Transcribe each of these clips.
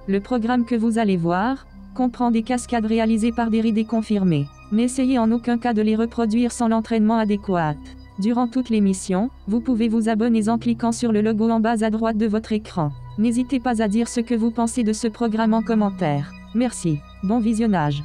Le programme que vous allez voir comprend des cascades réalisées par des riders confirmés. N'essayez en aucun cas de les reproduire sans l'entraînement adéquat. Durant toute l'émission, vous pouvez vous abonner en cliquant sur le logo en bas à droite de votre écran. N'hésitez pas à dire ce que vous pensez de ce programme en commentaire. Merci. Bon visionnage.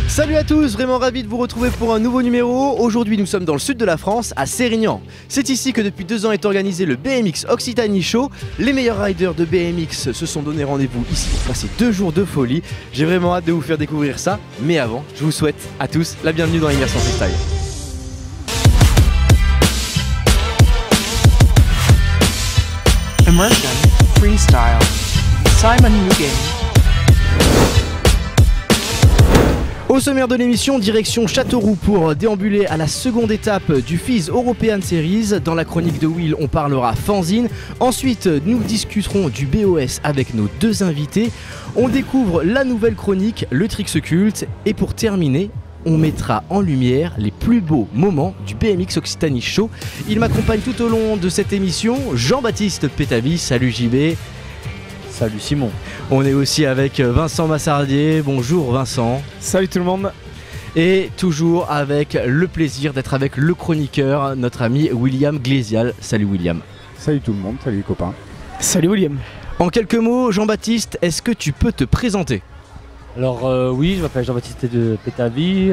Salut à tous, vraiment ravi de vous retrouver pour un nouveau numéro. Aujourd'hui nous sommes dans le sud de la France, à Sérignan. C'est ici que depuis 2 ans est organisé le BMX Occitanie Show. Les meilleurs riders de BMX se sont donné rendez-vous ici pour passer 2 jours de folie. J'ai vraiment hâte de vous faire découvrir ça. Mais avant, je vous souhaite à tous la bienvenue dans l'immersion freestyle. Immersion Freestyle. Simon Mugen. Au sommaire de l'émission, direction Châteauroux pour déambuler à la seconde étape du FIS European Series. Dans la chronique de Will, on parlera fanzine. Ensuite, nous discuterons du BOS avec nos 2 invités. On découvre la nouvelle chronique, le Trix Culte. Et pour terminer, on mettra en lumière les plus beaux moments du BMX Occitanie Show. Il m'accompagne tout au long de cette émission, Jean-Baptiste Pétavi. Salut JB. Salut Simon. On est aussi avec Vincent Massardier. Bonjour Vincent. Salut tout le monde. Et toujours avec le plaisir d'être avec le chroniqueur, notre ami William Glésial. Salut William. Salut tout le monde, salut les copains. Salut William. En quelques mots, Jean-Baptiste, est-ce que tu peux te présenter ? Alors oui, je m'appelle Jean-Baptiste de Pétavie.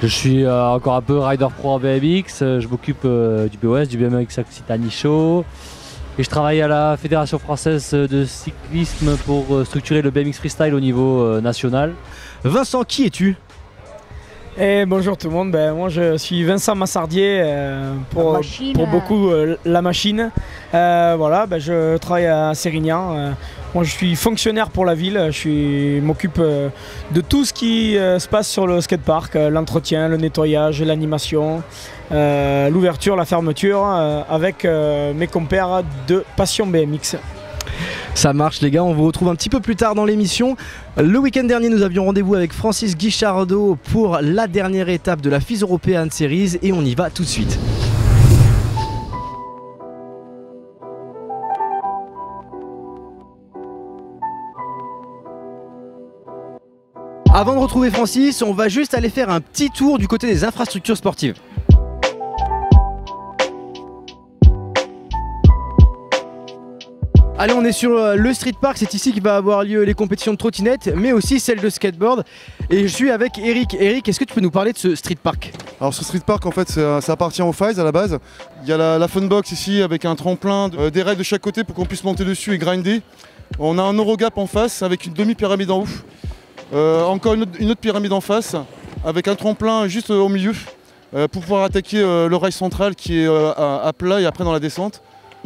Je suis encore un peu rider pro en BMX. Je m'occupe du BOS, du BMX Occitanie Show. Et je travaille à la Fédération Française de Cyclisme pour structurer le BMX Freestyle au niveau national. Vincent, qui es-tu ? Bonjour tout le monde, moi je suis Vincent Massardier, pour beaucoup la machine. Je travaille à Sérignan. Moi je suis fonctionnaire pour la ville, je m'occupe de tout ce qui se passe sur le skatepark, l'entretien, le nettoyage, l'animation, l'ouverture, la fermeture, avec mes compères de Passion BMX. Ça marche les gars, on vous retrouve un petit peu plus tard dans l'émission. Le week-end dernier, nous avions rendez-vous avec Francis Guichardeau pour la dernière étape de la FIS European Series et on y va tout de suite. Avant de retrouver Francis, on va juste aller faire un petit tour du côté des infrastructures sportives. Allez, on est sur le street park, c'est ici qu'il va avoir lieu les compétitions de trottinette, mais aussi celles de skateboard. Et je suis avec Eric. Eric, est-ce que tu peux nous parler de ce street park ? Alors ce street park en fait ça appartient au FIS à la base. Il y a la funbox ici avec un tremplin, des rails de chaque côté pour qu'on puisse monter dessus et grinder. On a un Eurogap en face avec une demi-pyramide en haut. Encore une autre pyramide en face avec un tremplin juste au milieu pour pouvoir attaquer le rail central qui est à plat et après dans la descente.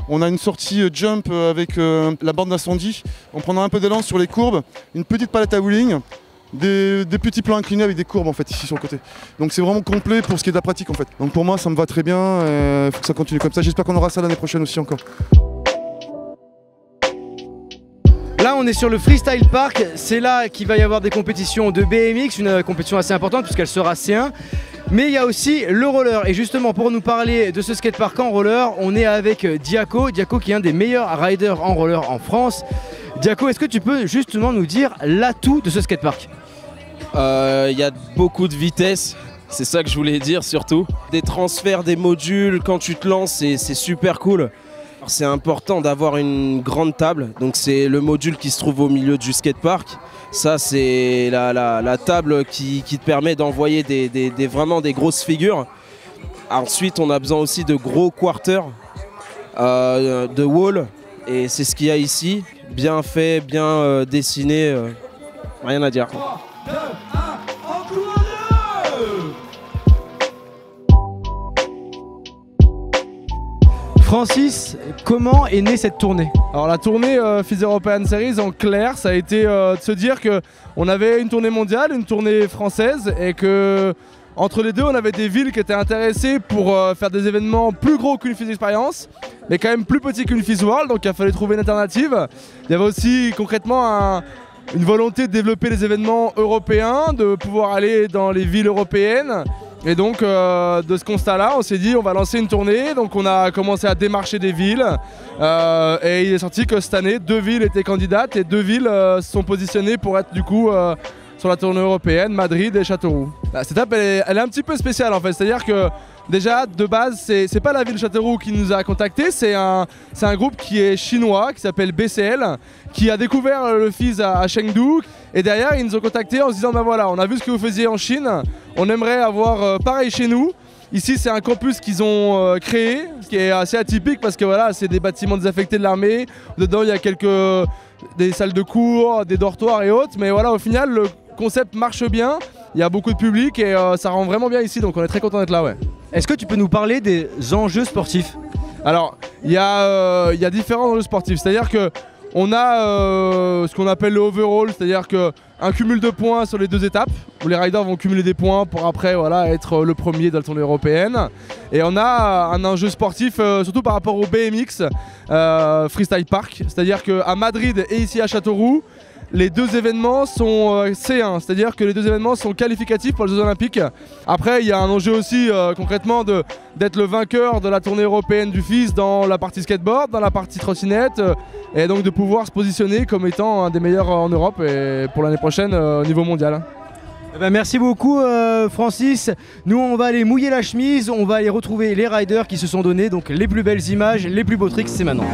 On a une sortie jump avec la bande d'incendie. On prendra un peu d'élan sur les courbes, une petite palette à wheeling, des petits plans inclinés avec des courbes en fait ici sur le côté. Donc c'est vraiment complet pour ce qui est de la pratique en fait. Donc pour moi ça me va très bien, il faut que ça continue comme ça. J'espère qu'on aura ça l'année prochaine aussi encore. Là on est sur le Freestyle Park, c'est là qu'il va y avoir des compétitions de BMX, une compétition assez importante puisqu'elle sera C1. Mais il y a aussi le roller et justement pour nous parler de ce skatepark en roller, on est avec Diaco qui est un des meilleurs riders en roller en France. Diaco, est-ce que tu peux justement nous dire l'atout de ce skatepark ? Il y a beaucoup de vitesse, c'est ça que je voulais dire surtout. Des transferts, des modules, quand tu te lances c'est super cool. C'est important d'avoir une grande table, donc c'est le module qui se trouve au milieu du skatepark. Ça c'est la table qui te permet d'envoyer vraiment des grosses figures. Ensuite on a besoin aussi de gros quarters, de wall, et c'est ce qu'il y a ici. Bien fait, bien dessiné, rien à dire. Francis, comment est née cette tournée ? Alors la tournée FIS European Series en clair, ça a été de se dire qu'on avait une tournée mondiale, une tournée française et que entre les deux on avait des villes qui étaient intéressées pour faire des événements plus gros qu'une FIS Experience mais quand même plus petits qu'une FIS World, donc il a fallu trouver une alternative. Il y avait aussi concrètement une volonté de développer les événements européens, de pouvoir aller dans les villes européennes Et donc de ce constat-là, on s'est dit on va lancer une tournée. Donc on a commencé à démarcher des villes et il est sorti que cette année 2 villes étaient candidates et 2 villes se sont positionnées pour être du coup sur la tournée européenne, Madrid et Châteauroux. Cette étape elle est un petit peu spéciale en fait, c'est-à-dire que déjà de base c'est pas la ville de Châteauroux qui nous a contactés, c'est un groupe qui est chinois qui s'appelle BCL qui a découvert le FIS à Chengdu et derrière ils nous ont contactés en se disant ben voilà, on a vu ce que vous faisiez en Chine, on aimerait avoir pareil chez nous. Ici c'est un campus qu'ils ont créé, ce qui est assez atypique parce que voilà, c'est des bâtiments désaffectés de l'armée, dedans il y a des salles de cours, des dortoirs et autres, mais voilà au final le concept marche bien, il y a beaucoup de public et ça rend vraiment bien ici, donc on est très content d'être là. Ouais. Est-ce que tu peux nous parler des enjeux sportifs? Alors, il y a différents enjeux sportifs, c'est-à-dire que on a ce qu'on appelle le overall, c'est-à-dire qu'un cumul de points sur les 2 étapes, où les riders vont cumuler des points pour après voilà, être le premier dans la tournée européenne. Et on a un enjeu sportif, surtout par rapport au BMX Freestyle Park, c'est-à-dire qu'à Madrid et ici à Châteauroux, les 2 événements sont C1, c'est-à-dire que les 2 événements sont qualificatifs pour les Jeux Olympiques. Après, il y a un enjeu aussi concrètement d'être le vainqueur de la tournée européenne du FIS dans la partie skateboard, dans la partie trottinette, et donc de pouvoir se positionner comme étant un des meilleurs en Europe et pour l'année prochaine au niveau mondial. Eh ben merci beaucoup Francis. Nous on va aller mouiller la chemise, on va aller retrouver les riders qui se sont donnés donc les plus belles images, les plus beaux tricks, c'est maintenant.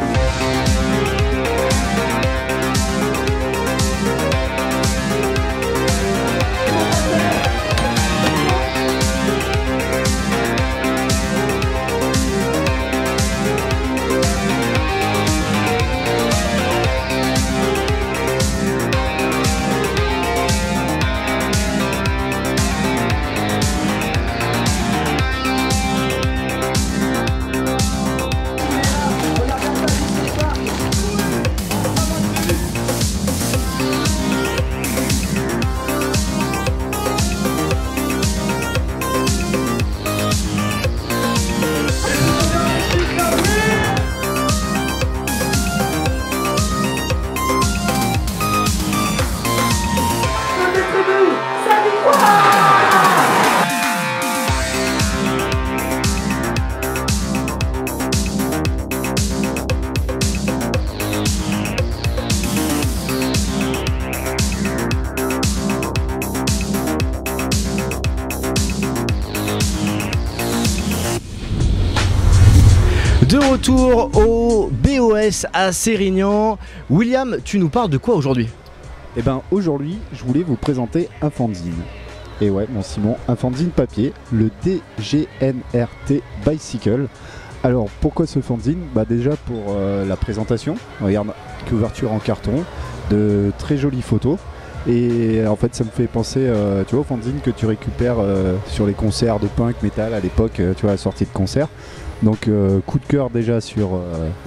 De retour au BOS à Sérignan. William, tu nous parles de quoi aujourd'hui? Eh ben aujourd'hui, je voulais vous présenter un fanzine. Et ouais, mon Simon, un fanzine papier, le DGNRT Bicycle. Alors pourquoi ce fanzine? Bah déjà pour la présentation. Regarde, couverture en carton, de très jolies photos. Et en fait ça me fait penser tu vois, au fanzine que tu récupères sur les concerts de punk metal à l'époque, tu vois, à la sortie de concert. Donc coup de cœur déjà sur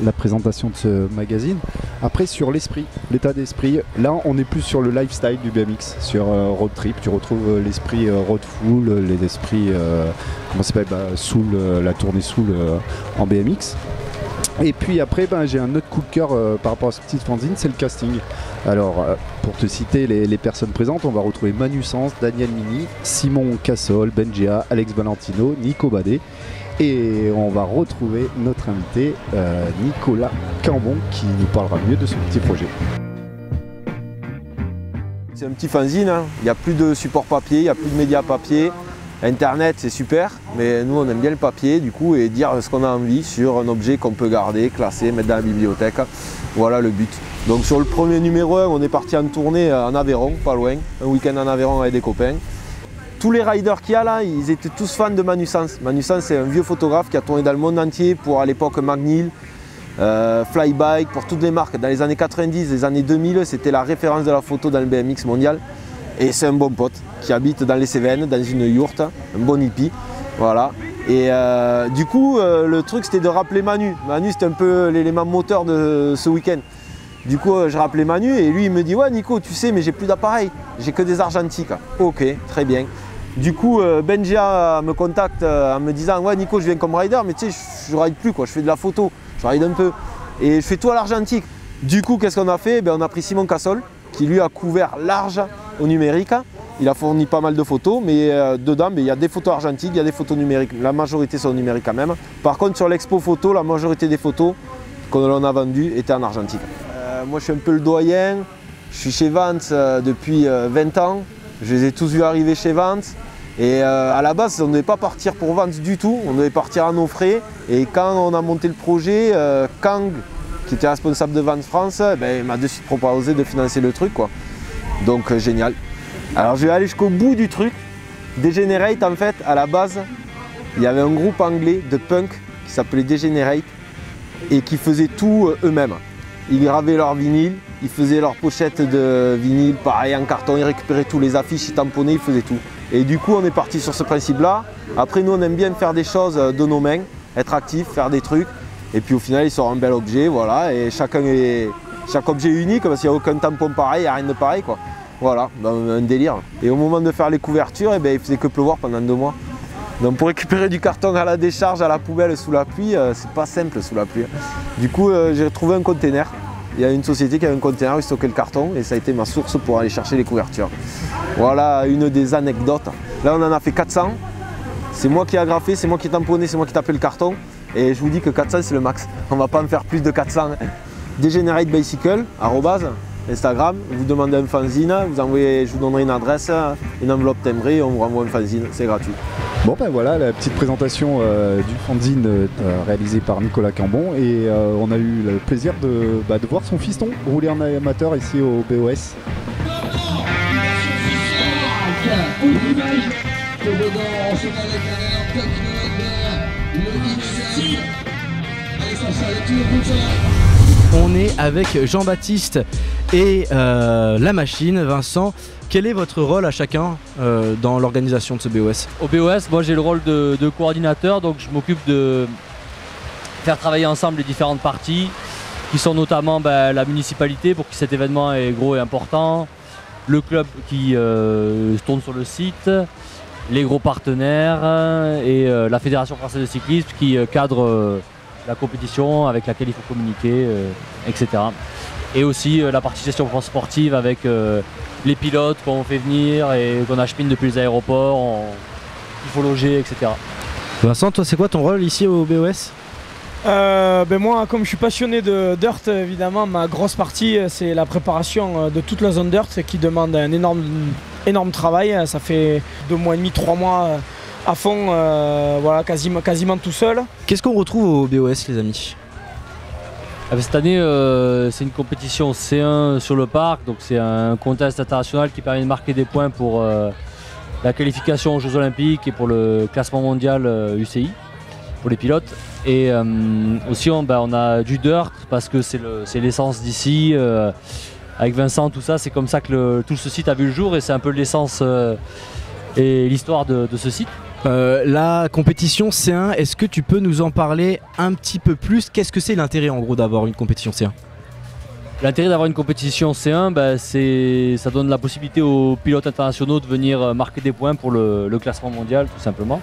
la présentation de ce magazine. Après sur l'esprit, l'état d'esprit, là on est plus sur le lifestyle du BMX, sur road trip, tu retrouves l'esprit road full, les esprits comment ça s'appelle, Soul, la tournée Soul en BMX. Et puis après j'ai un autre coup de cœur par rapport à ce petit fanzine, c'est le casting. Alors pour te citer les personnes présentes, on va retrouver Manu Sens, Daniel Mini, Simon Cassol, Benjia, Alex Valentino, Nico Badet. Et on va retrouver notre invité Nicolas Cambon qui nous parlera mieux de son petit projet. C'est un petit fanzine, hein. Il n'y a plus de support papier, il n'y a plus de médias papier. Internet c'est super, mais nous on aime bien le papier du coup et dire ce qu'on a envie sur un objet qu'on peut garder, classer, mettre dans la bibliothèque. Voilà le but. Donc sur le premier numéro 1, on est parti en tournée en Aveyron, pas loin, un week-end en Aveyron avec des copains. Tous les riders qu'il y a là, ils étaient tous fans de Manu Sens. Manu Sens, c'est un vieux photographe qui a tourné dans le monde entier pour à l'époque McNeil, Flybike, pour toutes les marques. Dans les années 90, les années 2000, c'était la référence de la photo dans le BMX mondial. Et c'est un bon pote qui habite dans les Cévennes, dans une yourte, un bon hippie. Voilà. Et du coup, le truc c'était de rappeler Manu. Manu, c'était un peu l'élément moteur de ce week-end. Du coup, je rappelais Manu et lui, il me dit « Ouais, Nico, tu sais, mais j'ai plus d'appareil, j'ai que des argentiques. » Ok, très bien. Du coup, Benjia me contacte en me disant « Ouais, Nico, je viens comme rider, mais tu sais, je ride plus, quoi. Je fais de la photo, je ride un peu. Et je fais tout à l'argentique. » Du coup, qu'est-ce qu'on a fait? On a pris Simon Cassol, qui lui a couvert large au numérique. Il a fourni pas mal de photos, mais dedans, il y a des photos argentiques, il y a des photos numériques. La majorité sont numériques quand même. Par contre, sur l'expo photo, la majorité des photos que l'on a vendues étaient en argentique. Moi, je suis un peu le doyen. Je suis chez Vance depuis 20 ans. Je les ai tous vus arriver chez Vance. Et à la base, on ne devait pas partir pour Vance du tout. On devait partir à nos frais. Et quand on a monté le projet, Kang, qui était responsable de Vance France, il m'a de suite proposé de financer le truc, quoi. Donc génial. Alors je vais aller jusqu'au bout du truc. Degenerate, en fait, à la base, il y avait un groupe anglais de punk qui s'appelait Degenerate et qui faisait tout eux-mêmes. Ils gravaient leurs vinyles, ils faisaient leurs pochettes de vinyle, pareil en carton, ils récupéraient tous les affiches, ils tamponnaient, ils faisaient tout. Et du coup, on est parti sur ce principe-là. Après, nous, on aime bien faire des choses de nos mains, être actifs, faire des trucs. Et puis au final, ils sortent un bel objet, voilà. Et chaque objet est unique parce qu'il n'y a aucun tampon pareil, il n'y a rien de pareil, quoi. Voilà, un délire. Et au moment de faire les couvertures, il faisait que pleuvoir pendant 2 mois. Donc pour récupérer du carton à la décharge, à la poubelle sous la pluie, c'est pas simple sous la pluie. Du coup, j'ai trouvé un container. Il y a une société qui avait un container où il stockait le carton et ça a été ma source pour aller chercher les couvertures. Voilà une des anecdotes. Là, on en a fait 400. C'est moi qui ai agrafé, c'est moi qui ai tamponné, c'est moi qui ai tapé le carton. Et je vous dis que 400, c'est le max. On ne va pas en faire plus de 400. Degenerate Bicycle, Instagram, vous demandez un fanzine, vous envoyez, je vous donnerai une adresse, une enveloppe timbrée, on vous renvoie un fanzine, c'est gratuit. Bon ben voilà la petite présentation du fanzine réalisée par Nicolas Cambon et on a eu le plaisir de voir son fiston rouler en amateur ici au BOS. On est avec Jean-Baptiste et la machine. Vincent, quel est votre rôle à chacun dans l'organisation de ce BOS? Au BOS, moi j'ai le rôle de coordinateur, donc je m'occupe de faire travailler ensemble les différentes parties, qui sont notamment la municipalité pour que cet événement est gros et important, le club qui se tourne sur le site, les gros partenaires et la Fédération française de cyclisme qui cadre la compétition avec laquelle il faut communiquer, etc. Et aussi la partie gestion sportive avec les pilotes qu'on fait venir et qu'on achemine depuis les aéroports, il faut loger, etc. Vincent, toi c'est quoi ton rôle ici au BOS? Moi, comme je suis passionné de dirt, évidemment, ma grosse partie c'est la préparation de toute la zone dirt qui demande un énorme travail. Ça fait 2 mois et demi, 3 mois à fond, voilà, quasiment tout seul. Qu'est-ce qu'on retrouve au BOS, les amis? Cette année, c'est une compétition C1 sur le parc, donc c'est un contest international qui permet de marquer des points pour la qualification aux Jeux Olympiques et pour le classement mondial UCI, pour les pilotes. Et aussi, on a du dirt parce que c'est l'essence d'ici. Avec Vincent, tout ça, c'est comme ça que tout ce site a vu le jour et c'est un peu l'essence et l'histoire de ce site. La compétition C1, est-ce que tu peux nous en parler un petit peu plus? Qu'est-ce que c'est l'intérêt en gros d'avoir une compétition C1? L'intérêt d'avoir une compétition C1, ça donne la possibilité aux pilotes internationaux de venir marquer des points pour le classement mondial tout simplement.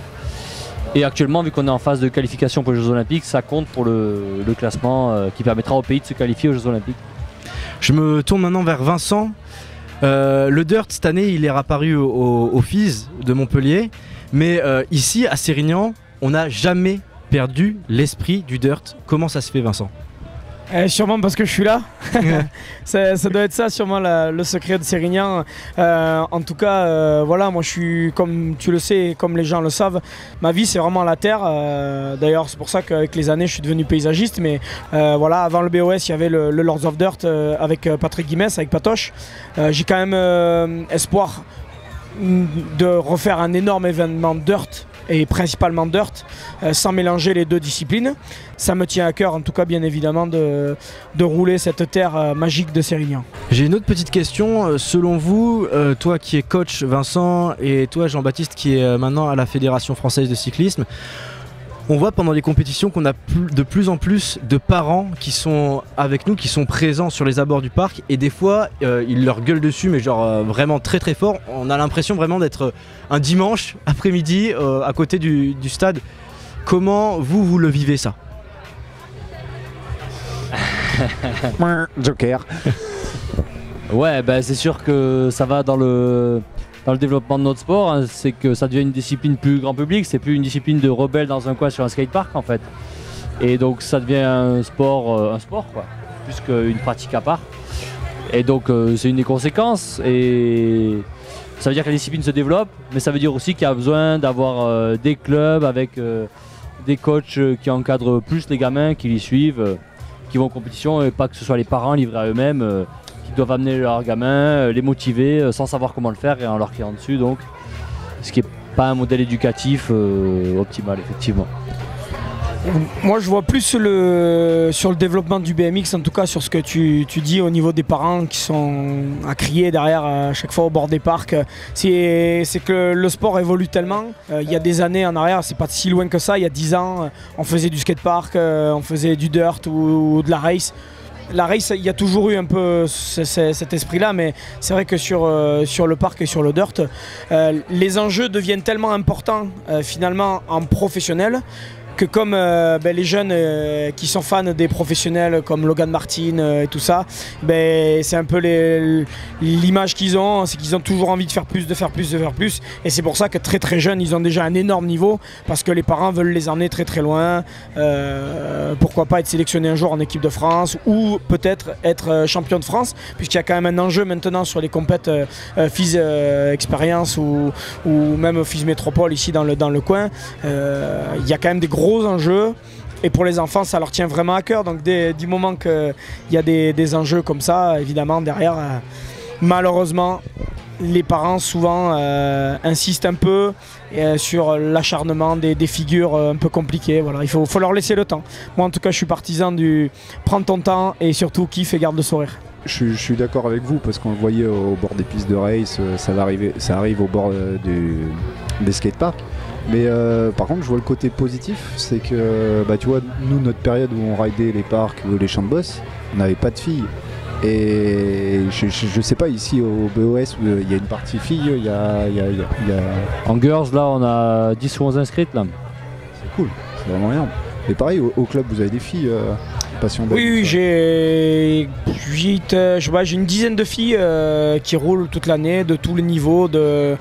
Et actuellement, vu qu'on est en phase de qualification pour les Jeux Olympiques, ça compte pour le classement qui permettra au pays de se qualifier aux Jeux Olympiques. Je me tourne maintenant vers Vincent. Le dirt cette année il est apparu au FIS de Montpellier, mais ici à Sérignan on n'a jamais perdu l'esprit du dirt. Comment ça se fait, Vincent? Sûrement parce que je suis là. ça doit être ça, sûrement le secret de Sérignan. En tout cas, voilà, moi je suis, comme tu le sais, comme les gens le savent, ma vie c'est vraiment la terre. D'ailleurs, c'est pour ça qu'avec les années je suis devenu paysagiste. Mais voilà, avant le BOS, il y avait le Lords of Dirt avec Patrick Guimès, avec Patoche. J'ai quand même espoir de refaire un énorme événement dirt et principalement dirt, sans mélanger les deux disciplines. Ça me tient à cœur en tout cas bien évidemment de rouler cette terre magique de Sérignan. J'ai une autre petite question, selon vous, toi qui es coach Vincent et toi Jean-Baptiste qui est maintenant à la Fédération française de cyclisme, on voit pendant les compétitions qu'on a de plus en plus de parents qui sont avec nous, qui sont présents sur les abords du parc et des fois ils leur gueulent dessus mais genre vraiment très très fort. On a l'impression vraiment d'être un dimanche après-midi à côté du stade. Comment vous le vivez ça? Joker. Ouais, c'est sûr que ça va dans le dans le développement de notre sport, hein, c'est que ça devient une discipline plus grand public, c'est plus une discipline de rebelle dans un coin sur un skatepark en fait. Et donc ça devient un sport quoi, plus qu'une pratique à part. Et donc c'est une des conséquences. Et ça veut dire que la discipline se développe, mais ça veut dire aussi qu'il y a besoin d'avoir des clubs avec des coachs qui encadrent plus les gamins, qui les suivent, qui vont en compétition, et pas que ce soit les parents livrés à eux-mêmes, qui doivent amener leurs gamins, les motiver sans savoir comment le faire et en leur criant dessus. Donc, ce qui n'est pas un modèle éducatif optimal, effectivement. Moi je vois plus sur le développement du BMX, en tout cas sur ce que tu dis au niveau des parents qui sont à crier derrière à chaque fois au bord des parcs. C'est que le sport évolue tellement. Il y a des années en arrière, c'est pas si loin que ça, il y a 10 ans, on faisait du skatepark, on faisait du dirt ou de la race. La race, il y a toujours eu un peu cet esprit-là, mais c'est vrai que sur le parc et sur le dirt, les enjeux deviennent tellement importants finalement en professionnel, que comme les jeunes qui sont fans des professionnels comme Logan Martin et tout ça, c'est un peu l'image qu'ils ont, c'est qu'ils ont toujours envie de faire plus, de faire plus, de faire plus. Et c'est pour ça que très très jeunes, ils ont déjà un énorme niveau, parce que les parents veulent les emmener très très loin. Pourquoi pas être sélectionné un jour en équipe de France, ou peut-être être champion de France, puisqu'il y a quand même un enjeu maintenant sur les compètes FIS Expérience ou même FIS Métropole ici dans le coin. Il y a quand même des gros enjeux, et pour les enfants ça leur tient vraiment à cœur, donc du moment qu'il y a des enjeux comme ça, évidemment derrière malheureusement les parents souvent insistent un peu sur l'acharnement des figures un peu compliquées. Voilà, il faut leur laisser le temps. Moi en tout cas je suis partisan du prends ton temps et surtout kiffe et garde le sourire. Je suis d'accord avec vous, parce qu'on le voyait au bord des pistes de race, ça arrive au bord des skateparks. Mais par contre je vois le côté positif, c'est que tu vois, nous notre période où on ridait les parcs ou les champs de boss, on n'avait pas de filles. Et je sais pas, ici au BOS où il y a une partie filles, il y a... En girls là on a 10 ou 11 inscrites là. C'est cool, c'est vraiment énorme. Et pareil au club vous avez des filles passion d'elle. Oui, j'ai une dizaine de filles qui roulent toute l'année, de tous les niveaux, de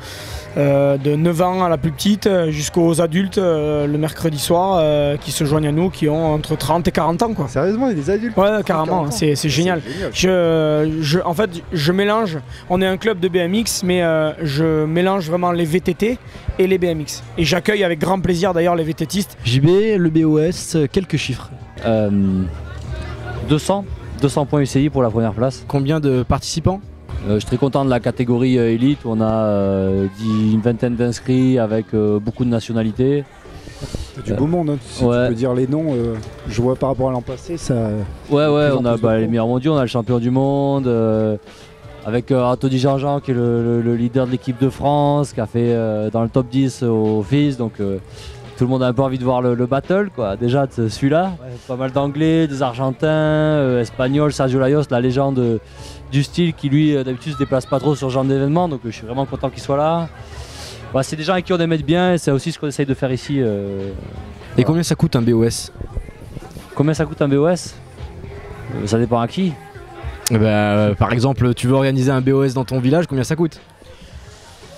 9 ans à la plus petite jusqu'aux adultes le mercredi soir qui se joignent à nous, qui ont entre 30 et 40 ans quoi. Sérieusement, il y a des adultes? Ouais, carrément, c'est génial. En fait, je mélange, on est un club de BMX, mais je mélange vraiment les VTT et les BMX. Et j'accueille avec grand plaisir d'ailleurs les VTTistes. JB, le BOS, quelques chiffres. 200 points UCI pour la première place. Combien de participants? Je suis très content de la catégorie élite, où on a une vingtaine d'inscrits avec beaucoup de nationalités. Du beau monde, hein. Si ouais. Tu peux dire les noms, je vois par rapport à l'an passé, ça... Ouais, on a les meilleurs mondiaux, on a le champion du monde, avec Anthony Jean-Jean qui est le leader de l'équipe de France, qui a fait dans le top 10 au FIS, donc tout le monde a un peu envie de voir le battle quoi. Déjà de celui-là, pas mal d'anglais, des argentins, espagnols, Sergio Laios, la légende du style qui lui d'habitude se déplace pas trop sur ce genre d'événement, donc je suis vraiment content qu'il soit là. C'est des gens avec qui on aime être bien, et c'est aussi ce qu'on essaye de faire ici. Et combien ça coûte un BOS? Combien ça coûte un BOS? Ça dépend à qui. Par exemple, tu veux organiser un BOS dans ton village, combien ça coûte?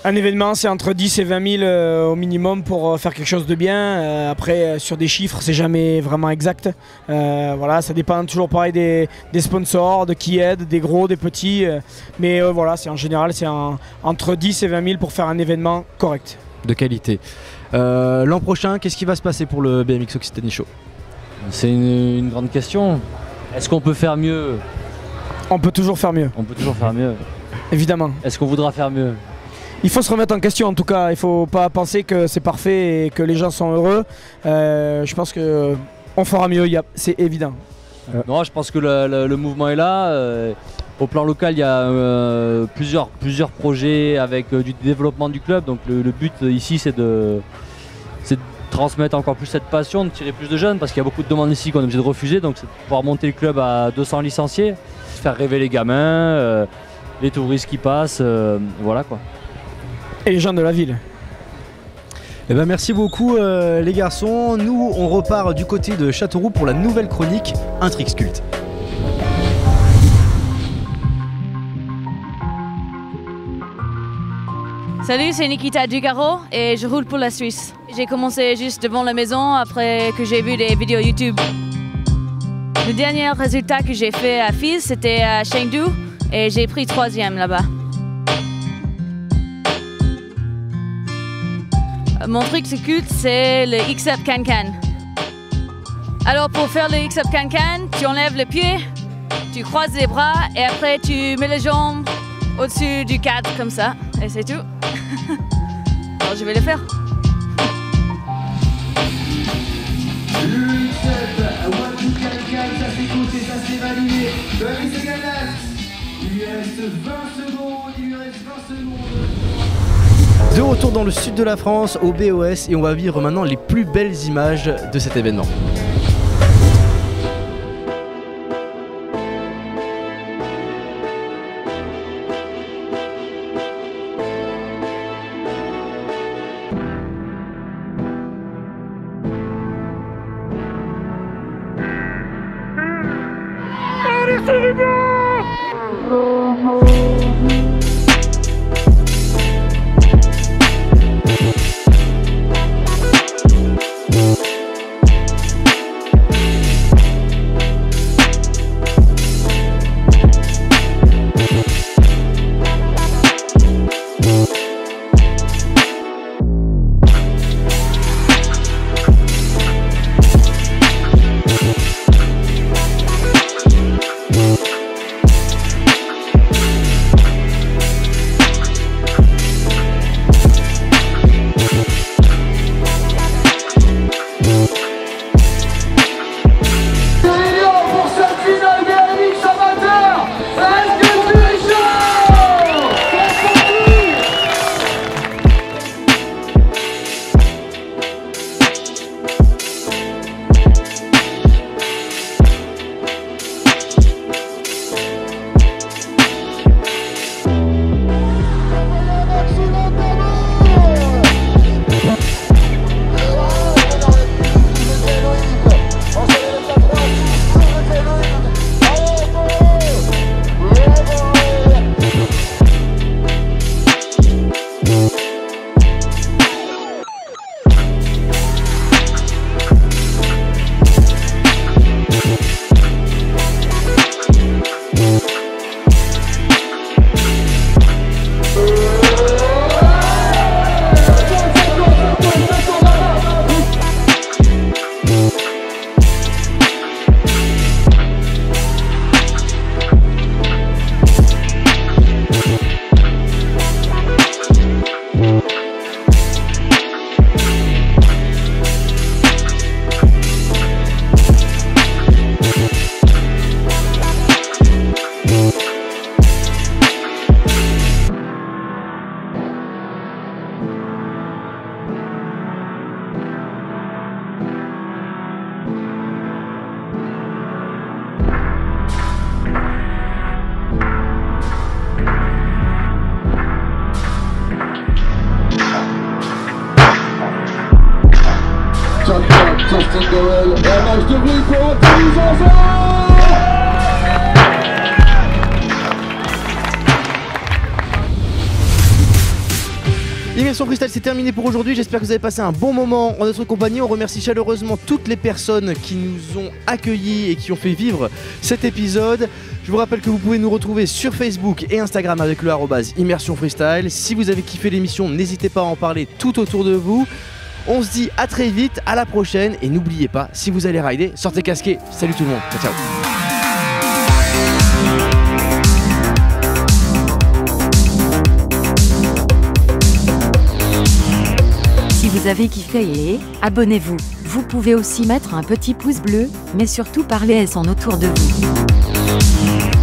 Un événement, c'est entre 10 et 20 000 au minimum pour faire quelque chose de bien. Après, sur des chiffres, c'est jamais vraiment exact. Voilà, ça dépend toujours pareil des sponsors, de qui aide, des gros, des petits. Mais voilà, en général, c'est entre 10 et 20 000 pour faire un événement correct. De qualité. L'an prochain, qu'est-ce qui va se passer pour le BMX Occitanie Show? C'est une grande question. Est-ce qu'on peut faire mieux? On peut toujours faire mieux. On peut toujours faire mieux. Évidemment. Est-ce qu'on voudra faire mieux? Il faut se remettre en question en tout cas, il ne faut pas penser que c'est parfait et que les gens sont heureux. Je pense qu'on fera mieux, c'est évident. Non, je pense que le mouvement est là. Au plan local, il y a plusieurs projets avec du développement du club. Donc le but ici, c'est de transmettre encore plus cette passion, de tirer plus de jeunes, parce qu'il y a beaucoup de demandes ici qu'on est obligé de refuser. Donc c'est de pouvoir monter le club à 200 licenciés, faire rêver les gamins, les touristes qui passent, voilà quoi. Et les gens de la ville. Merci beaucoup les garçons. Nous on repart du côté de Châteauroux pour la nouvelle chronique Intrix Culte. Salut, c'est Nikita Dugaro et je roule pour la Suisse. J'ai commencé juste devant la maison après que j'ai vu des vidéos YouTube. Le dernier résultat que j'ai fait à FIS, c'était à Chengdu et j'ai pris 3e là-bas. Mon truc culte, c'est le X-Up Can-Can. Alors pour faire le X-Up Can-Can, tu enlèves le pied, tu croises les bras et après tu mets les jambes au-dessus du cadre comme ça. Et c'est tout. Alors je vais le faire. De retour dans le sud de la France, au BOS, et on va vivre maintenant les plus belles images de cet événement. Immersion Freestyle, c'est terminé pour aujourd'hui. J'espère que vous avez passé un bon moment en notre compagnie. On remercie chaleureusement toutes les personnes qui nous ont accueillis et qui ont fait vivre cet épisode. Je vous rappelle que vous pouvez nous retrouver sur Facebook et Instagram avec le @Immersion Freestyle. Si vous avez kiffé l'émission, n'hésitez pas à en parler tout autour de vous. On se dit à très vite, à la prochaine. Et n'oubliez pas, si vous allez rider, sortez casqué. Salut tout le monde. Ciao, ciao. Si vous avez kiffé, abonnez-vous. Vous pouvez aussi mettre un petit pouce bleu, mais surtout parlez-en autour de vous.